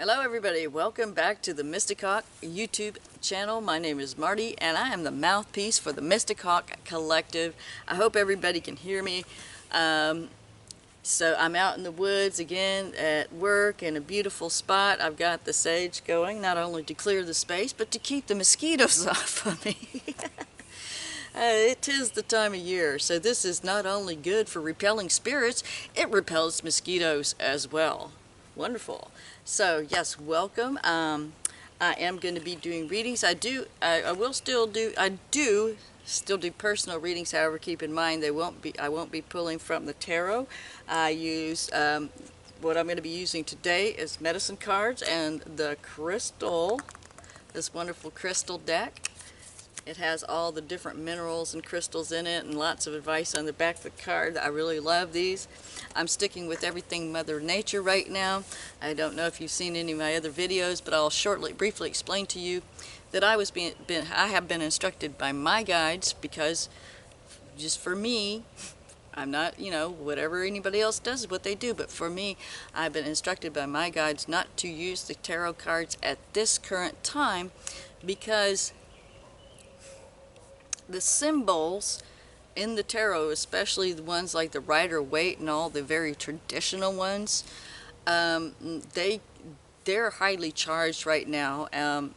Hello everybody, welcome back to the Mystic Hawk YouTube channel. My name is Marty and I am the mouthpiece for the Mystic Hawk Collective. I hope everybody can hear me. So I'm out in the woods again at work in a beautiful spot. I've got the sage going, not only to clear the space, but to keep the mosquitoes off of me. It is the time of year, so this is not only good for repelling spirits, it repels mosquitoes as well. Wonderful. So yes, welcome. I am going to be doing readings. I do still do personal readings. However, keep in mind I won't be pulling from the tarot. I use what I'm going to be using today is medicine cards and the crystal, this wonderful crystal deck. It has all the different minerals and crystals in it and lots of advice on the back of the card. I really love these. I'm sticking with everything Mother Nature right now. I don't know if you've seen any of my other videos, but I'll briefly explain to you that I have been instructed by my guides, because just for me, I'm not, whatever anybody else does is what they do, but for me, I've been instructed by my guides not to use the tarot cards at this current time, because the symbols in the tarot, especially the ones like the Rider-Waite and all the very traditional ones, they're highly charged right now, and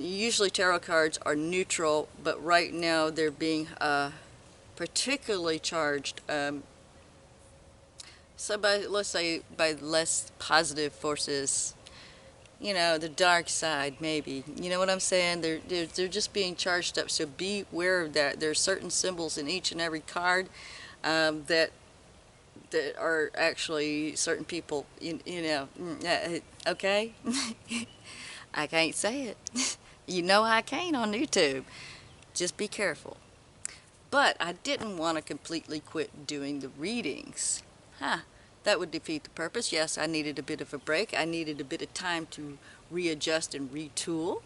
usually tarot cards are neutral, but right now they're being particularly charged. So let's say by less positive forces. The dark side, maybe. You know what I'm saying? They're just being charged up, so be aware of that. There's certain symbols in each and every card that are actually certain people, okay? I can't say it. I can't on YouTube. Just be careful. But I didn't want to completely quit doing the readings. That would defeat the purpose. Yes, I needed a bit of a break. I needed a bit of time to readjust and retool.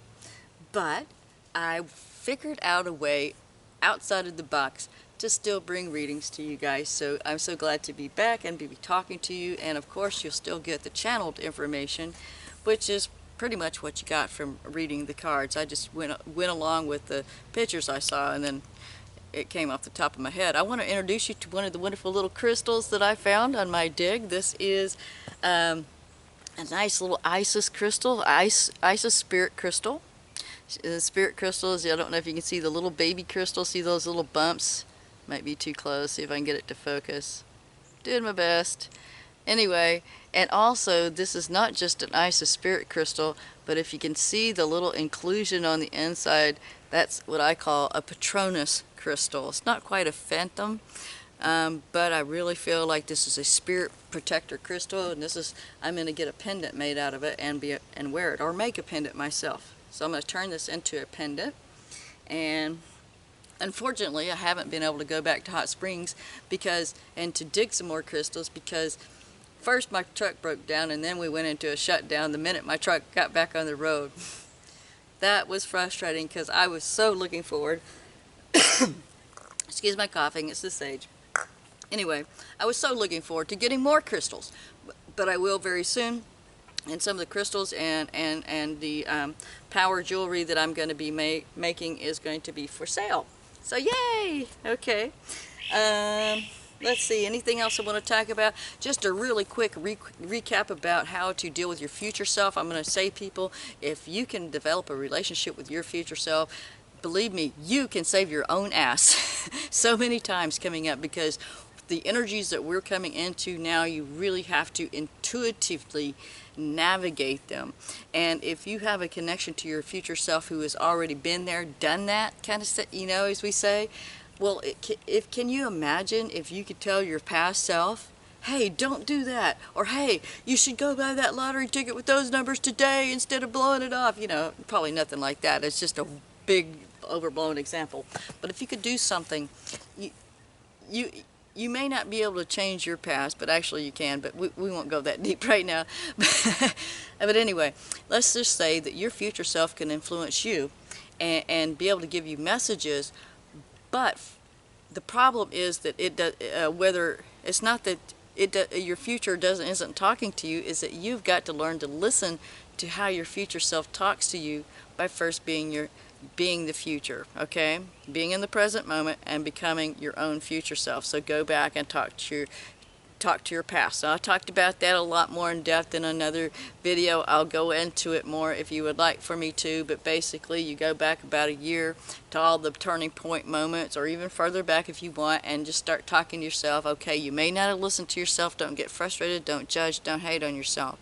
But I figured out a way outside of the box to still bring readings to you guys. So I'm so glad to be back and be talking to you. And of course, you'll still get the channeled information, which is pretty much what you got from reading the cards. I just went along with the pictures I saw, and then it came off the top of my head. I want to introduce you to one of the wonderful little crystals that I found on my dig. This is a nice little Isis crystal, Isis spirit crystal. The spirit crystals, I don't know if you can see the little baby crystal. See those little bumps? Might be too close. See if I can get it to focus. Doing my best. Anyway, and also this is not just an Isis spirit crystal, but if you can see the little inclusion on the inside, that's what I call a Patronus crystal. It's not quite a phantom, but I really feel like this is a spirit protector crystal, and I'm going to get a pendant made out of it and wear it, or make a pendant myself. So I'm going to turn this into a pendant, and unfortunately I haven't been able to go back to Hot Springs and to dig some more crystals, because first my truck broke down and then we went into a shutdown the minute my truck got back on the road. That was frustrating because I was so looking forward. Excuse my coughing, it's the sage. Anyway, I was so looking forward to getting more crystals, but I will very soon. And some of the crystals and the power jewelry that I'm going to be making is going to be for sale. So yay! Okay. Let's see, anything else I want to talk about? Just a really quick recap about how to deal with your future self. I'm going to say, people, if you can develop a relationship with your future self, believe me, you can save your own ass so many times coming up, because the energies that we're coming into now, you really have to intuitively navigate them. And if you have a connection to your future self who has already been there, done that kind of stuff, as we say, well, can you imagine if you could tell your past self, hey, don't do that, or hey, you should go buy that lottery ticket with those numbers today instead of blowing it off? Probably nothing like that. It's just a big overblown example. But if you could do something, you may not be able to change your past, but actually you can, but we won't go that deep right now. But anyway, let's just say that your future self can influence you and be able to give you messages. But the problem is that it's not that your future isn't talking to you, is that you've got to learn to listen to how your future self talks to you by first being the future, okay? Being in the present moment and becoming your own future self. So go back and talk to your past. So I talked about that a lot more in depth in another video. I'll go into it more if you would like for me to, but basically you go back about a year to all the turning point moments, or even further back if you want, and just start talking to yourself. Okay, you may not have listened to yourself. Don't get frustrated, don't judge, don't hate on yourself.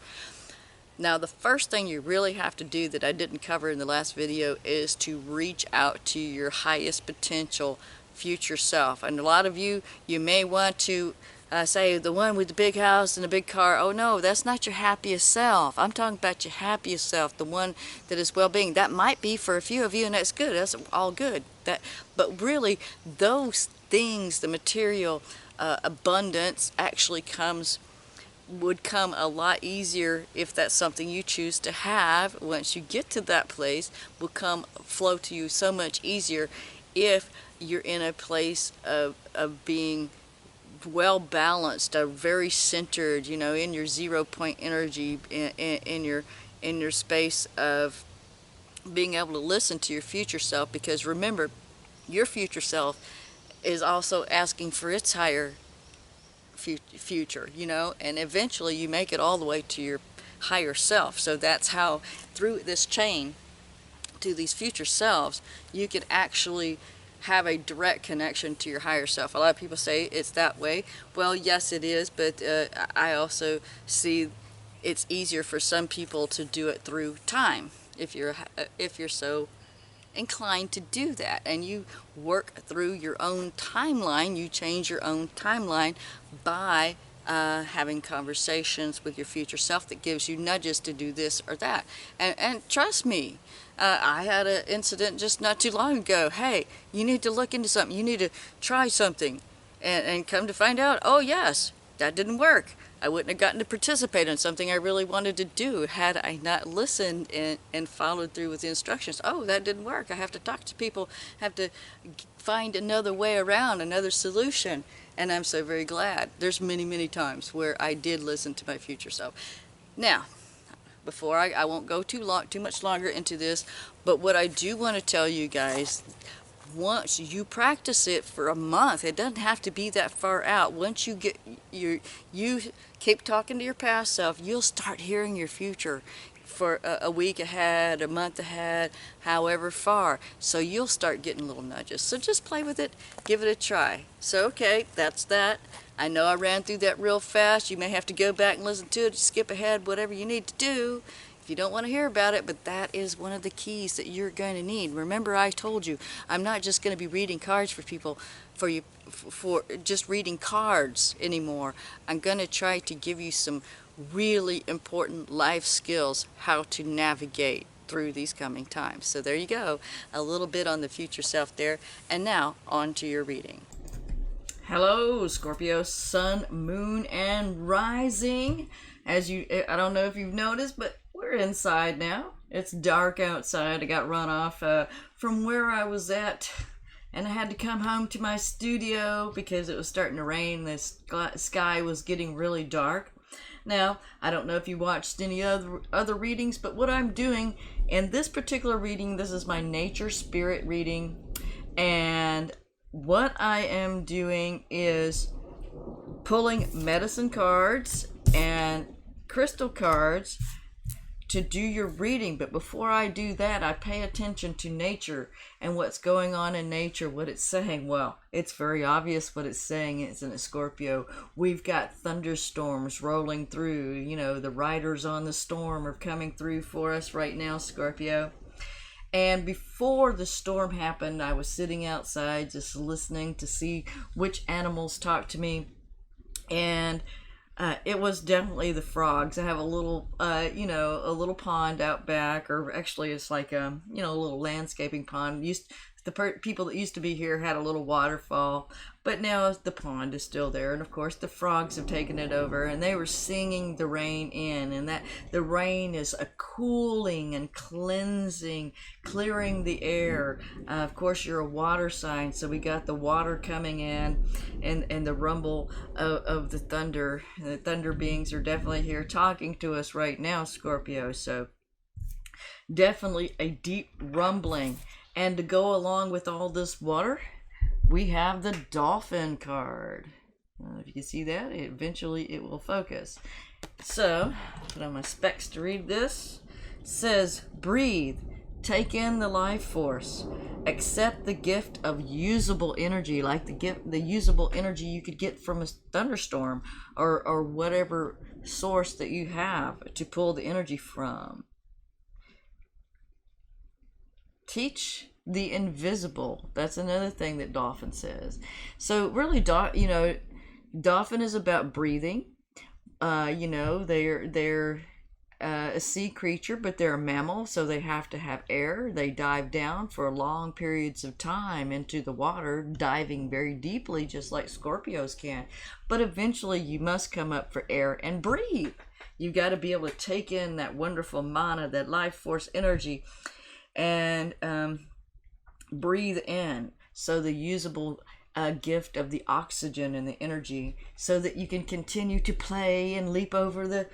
Now, the first thing you really have to do that I didn't cover in the last video is to reach out to your highest potential future self. And a lot of you may want to say the one with the big house and the big car. Oh no, that's not your happiest self. I'm talking about your happiest self, the one that is well-being. That might be for a few of you, and that's good. That's all good. But really, those things, the material abundance, actually would come a lot easier if that's something you choose to have. Once you get to that place, will flow to you so much easier if you're in a place of being well balanced, very centered, in your 0 point energy, in your space of being able to listen to your future self. Because remember, your future self is also asking for its higher future, and eventually you make it all the way to your higher self. So that's how, through this chain to these future selves, you can actually have a direct connection to your higher self. A lot of people say it's that way. Well, yes, it is, but I also see it's easier for some people to do it through time, if you're so inclined to do that, and you work through your own timeline. You change your own timeline by having conversations with your future self that gives you nudges to do this or that. And trust me, I had an incident just not too long ago. Hey, you need to look into something, you need to try something, and come to find out, oh yes, that didn't work. I wouldn't have gotten to participate in something I really wanted to do had I not listened and followed through with the instructions. Oh, that didn't work. I have to talk to people, have to find another way around, another solution. And I'm so very glad. There's many, many times where I did listen to my future self. Now, before I won't go too much longer into this, but what I do want to tell you guys, once you practice it for a month, it doesn't have to be that far out. Once you keep talking to your past self, you'll start hearing your future for a week ahead, a month ahead, however far. So you'll start getting little nudges. So just play with it, give it a try. So okay, that's that. I know I ran through that real fast. You may have to go back and listen to it, skip ahead, whatever you need to do if you don't want to hear about it, but that is one of the keys that you're going to need. Remember, I told you, I'm not just going to be reading cards for people, for just reading cards anymore. I'm going to try to give you some really important life skills, how to navigate through these coming times. So there you go, a little bit on the future self there. And now, on to your reading. Hello, Scorpio, sun, moon, and rising. I don't know if you've noticed, but we're inside now. It's dark outside. I got run off from where I was at, and I had to come home to my studio because it was starting to rain. The sky was getting really dark. Now, I don't know if you watched any other readings, but what I'm doing in this particular reading, this is my nature spirit reading, and what I am doing is pulling medicine cards and crystal cards to do your reading. But before I do that, I pay attention to nature and what's going on in nature, what it's saying. Well, it's very obvious what it's saying, isn't it, Scorpio? We've got thunderstorms rolling through. The riders on the storm are coming through for us right now, Scorpio. And before the storm happened, I was sitting outside just listening to see which animals talk to me. And it was definitely the frogs. I have a little pond out back, or actually it's like a little landscaping pond. The people that used to be here had a little waterfall, but now the pond is still there, and of course the frogs have taken it over, and they were singing the rain in, and that the rain is a cooling and cleansing, clearing the air. Of course, you're a water sign, so we got the water coming in, and the rumble of the thunder. The thunder beings are definitely here talking to us right now, Scorpio. So definitely a deep rumbling. And to go along with all this water, we have the Dolphin card. If you can see that, eventually it will focus. So, put on my specs to read this. It says, breathe, take in the life force, accept the gift of usable energy, like the usable energy you could get from a thunderstorm or whatever source that you have to pull the energy from. Teach the invisible. That's another thing that Dolphin says. So really, Dolphin is about breathing. They're a sea creature, but they're a mammal, so they have to have air. They dive down for long periods of time into the water, diving very deeply, just like Scorpios can. But eventually, you must come up for air and breathe. You've got to be able to take in that wonderful mana, that life force energy, and breathe in. So the usable gift of the oxygen and the energy, so that you can continue to play and leap over the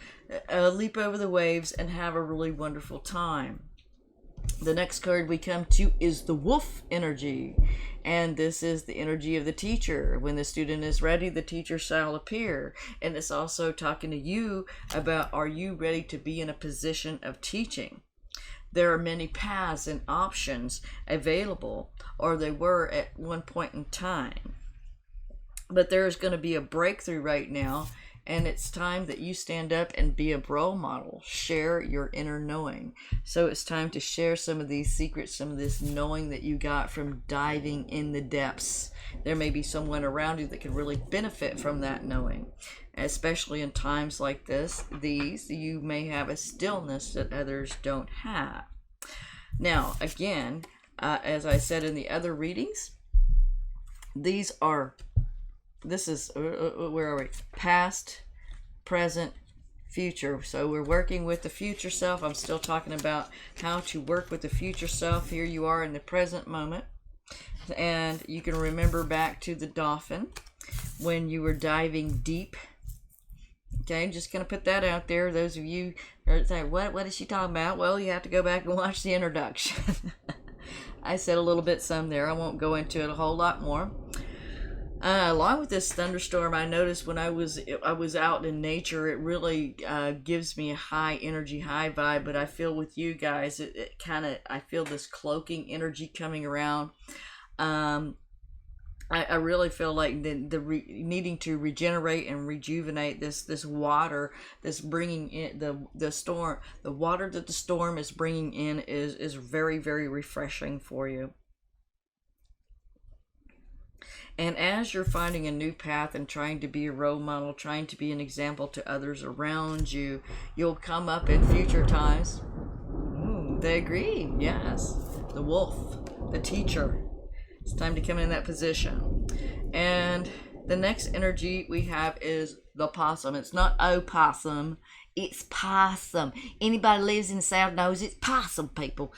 waves and have a really wonderful time. The next card we come to is the wolf energy, and this is the energy of the teacher. When the student is ready, the teacher shall appear. And it's also talking to you about, are you ready to be in a position of teaching? There are many paths and options available, or they were at one point in time. But there's going to be a breakthrough right now, and it's time that you stand up and be a role model. Share your inner knowing. So it's time to share some of these secrets, some of this knowing that you got from diving in the depths. There may be someone around you that can really benefit from that knowing. Especially in times like these, you may have a stillness that others don't have. Now, again, as I said in the other readings, this is, where are we? Past, present, future. So we're working with the future self. I'm still talking about how to work with the future self. Here you are in the present moment. And you can remember back to the Dolphin when you were diving deep. Okay, I'm just going to put that out there. Those of you are saying, what is she talking about? Well, you have to go back and watch the introduction. I said a little bit some there. I won't go into it a whole lot more. Along with this thunderstorm, I noticed when I was out in nature, it really gives me a high energy, high vibe. But I feel with you guys, I feel this cloaking energy coming around. I really feel like needing to regenerate and rejuvenate this water that's bringing in the storm. The water that the storm is bringing in is very, very refreshing for you. And as you're finding a new path and trying to be a role model, trying to be an example to others around you, you'll come up in future times. They agree. Yes, the wolf, the teacher. It's time to come in that position. And the next energy we have is the possum. It's not opossum, it's possum. Anybody lives in the South knows it's possum, people.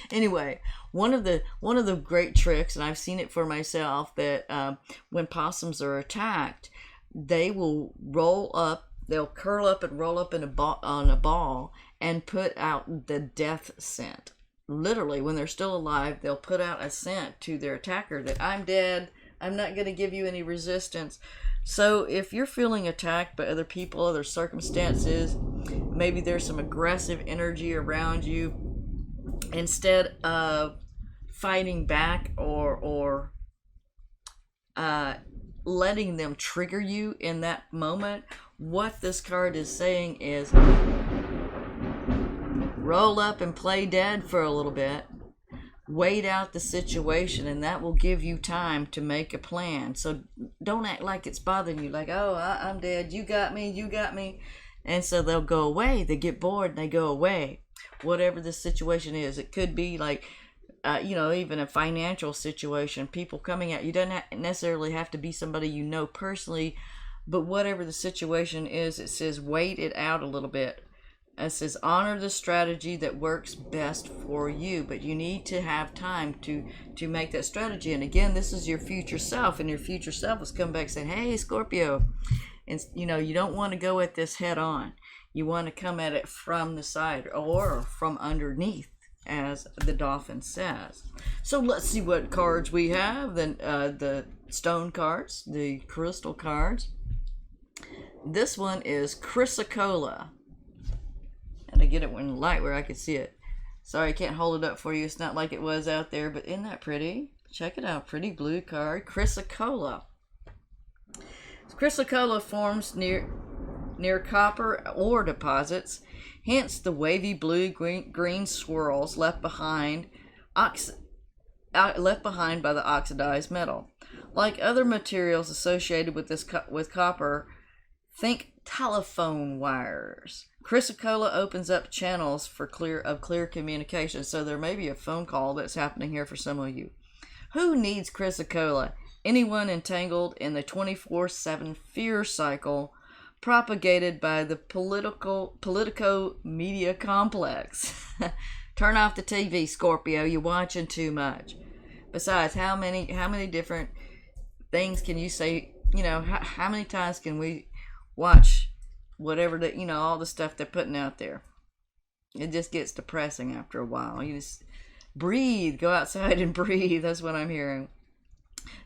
Anyway, one of the great tricks, and I've seen it for myself, that when possums are attacked, they will roll up. They'll curl up and roll up in on a ball and put out the death scent. Literally, when they're still alive, they'll put out a scent to their attacker that I'm dead, I'm not going to give you any resistance. So if you're feeling attacked by other people, other circumstances, maybe there's some aggressive energy around you, instead of fighting back or letting them trigger you in that moment, what this card is saying is, roll up and play dead for a little bit. Wait out the situation, and that will give you time to make a plan. So don't act like it's bothering you, like, oh, I'm dead, you got me. And so they'll go away. They get bored and they go away. Whatever the situation is, it could be like even a financial situation, people coming at you doesn't necessarily have to be somebody you know personally, but whatever the situation is, it says wait it out a little bit. It says honor the strategy that works best for you, but you need to have time to make that strategy. And again, this is your future self, and your future self is coming back saying, "Hey, Scorpio," and you don't want to go at this head on. You want to come at it from the side or from underneath, as the Dolphin says. So let's see what cards we have. Then the stone cards, the crystal cards. This one is Chrysocolla. And to get it in light where I can see it. Sorry, I can't hold it up for you. It's not like it was out there, but isn't that pretty? Check it out. Pretty blue card. Chrysocolla. Chrysocolla forms near copper ore deposits, hence the wavy blue-green swirls left behind by the oxidized metal. Like other materials associated with copper, think telephone wires. Chrysocolla opens up channels for clear communication. So there may be a phone call that's happening here for some of you. Who needs Chrysocolla? Anyone entangled in the 24/7 fear cycle propagated by the politico media complex. Turn off the TV, Scorpio. You're watching too much. Besides, how many different things can you say? How many times can we watch whatever that all the stuff they're putting out there? It just gets depressing after a while. You just breathe, go outside and breathe. That's what I'm hearing.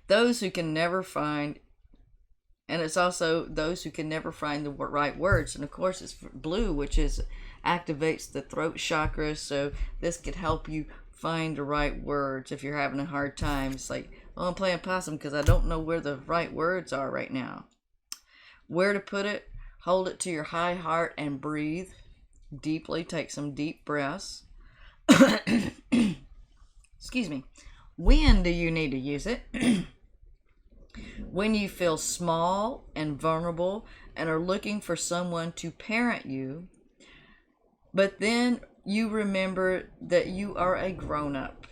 Those who can never find, and it's also those who can never find the right words. And of course, it's blue, which activates the throat chakra. So this could help you find the right words if you're having a hard time. It's like, I'm playing possum because I don't know where the right words are right now. Where to put it? Hold it to your high heart and breathe deeply. Take some deep breaths. Excuse me. When do you need to use it? When you feel small and vulnerable and are looking for someone to parent you, but then you remember that you are a grown-up.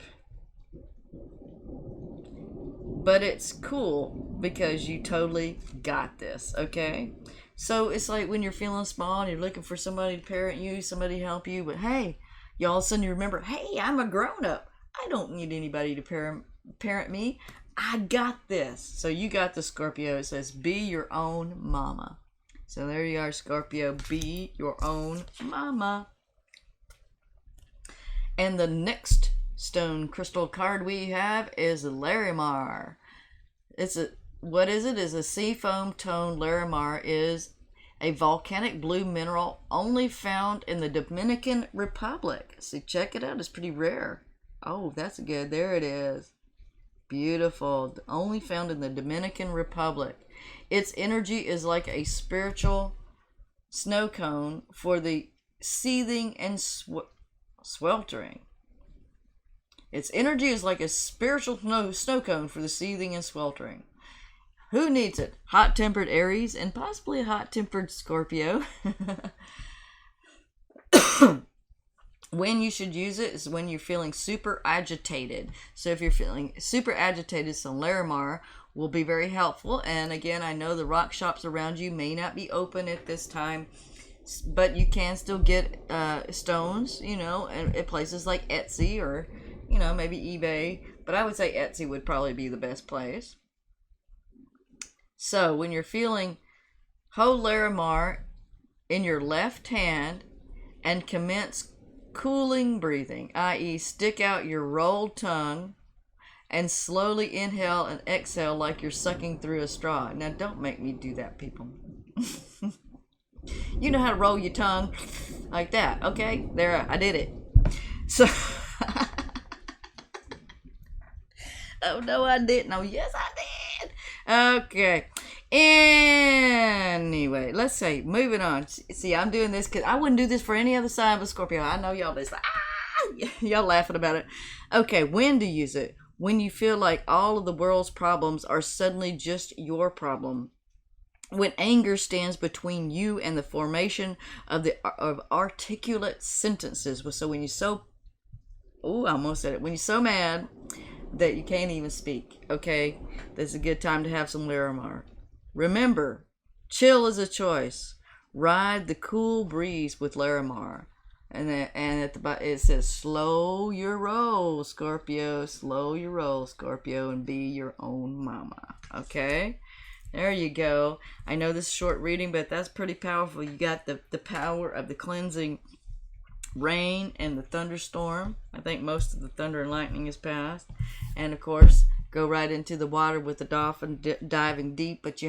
But it's cool because you totally got this, okay? So it's like when you're feeling small and you're looking for somebody to parent you, somebody to help you, but hey, you all of a sudden you remember, hey, I'm a grown-up. I don't need anybody to parent me. I got this. So you got the Scorpio. It says, be your own mama. So there you are, Scorpio. Be your own mama. And the next stone crystal card we have is Larimar. What is it? Is a seafoam tone. Larimar is a volcanic blue mineral only found in the Dominican Republic. See, check it out. It's pretty rare. Oh, that's good. There it is. Beautiful. Only found in the Dominican Republic. Its energy is like a spiritual snow cone for the seething and sweltering. Its energy is like a spiritual snow cone for the seething and sweltering. Who needs it? Hot-tempered Aries and possibly a hot-tempered Scorpio. When you should use it is when you're feeling super agitated. So if you're feeling super agitated, some Larimar will be very helpful. And again, I know the rock shops around you may not be open at this time, but you can still get stones, at places like Etsy or, maybe eBay. But I would say Etsy would probably be the best place. So when you're feeling, hold Larimar in your left hand and commence cooling breathing, i.e. stick out your rolled tongue and slowly inhale and exhale like you're sucking through a straw. Now don't make me do that, people. You know how to roll your tongue like that, okay? There, I did it. So, oh no, I didn't. Oh yes, I did. Okay. Anyway, let's say, moving on. See, I'm doing this because I wouldn't do this for any other sign but Scorpio. I know y'all just like, y'all laughing about it. Okay, when to use it? When you feel like all of the world's problems are suddenly just your problem. When anger stands between you and the formation of articulate sentences. So when you're so I almost said it. When you're so mad that you can't even speak, okay, this is a good time to have some Larimar. Remember, chill is a choice. Ride the cool breeze with Larimar. And at the bottom it says, slow your roll, Scorpio. Slow your roll, Scorpio, and be your own mama. Okay? There you go. I know this is short reading, but that's pretty powerful. You got the power of the cleansing rain and the thunderstorm. I think most of the thunder and lightning is past. And of course, go right into the water with the dolphin diving deep, but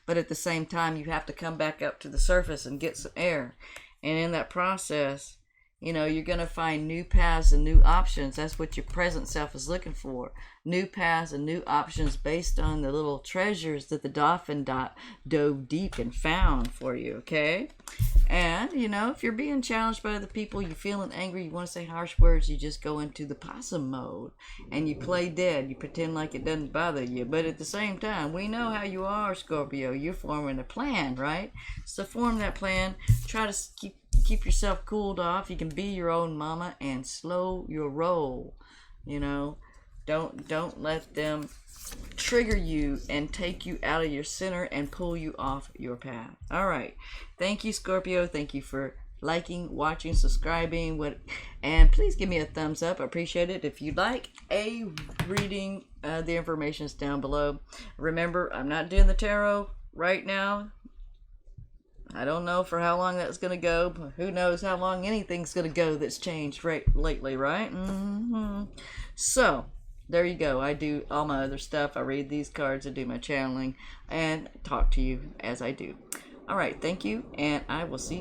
but at the same time, you have to come back up to the surface and get some air. And in that process, you're going to find new paths and new options. That's what your present self is looking for. New paths and new options based on the little treasures that the dolphin dove deep and found for you, okay? And, if you're being challenged by other people, you're feeling angry, you want to say harsh words, you just go into the possum mode and you play dead. You pretend like it doesn't bother you. But at the same time, we know how you are, Scorpio. You're forming a plan, right? So form that plan. Try to keep yourself cooled off. You can be your own mama and slow your roll. Don't let them trigger you and take you out of your center and pull you off your path. All right. Thank you, Scorpio. Thank you for liking, watching, subscribing, and please give me a thumbs up. I appreciate it. If you'd like a reading, the information is down below. Remember, I'm not doing the tarot right now. I don't know for how long that's going to go, but who knows how long anything's going to go that's changed lately, right? So, there you go. I do all my other stuff. I read these cards, I do my channeling, and talk to you as I do. All right, thank you, and I will see you soon.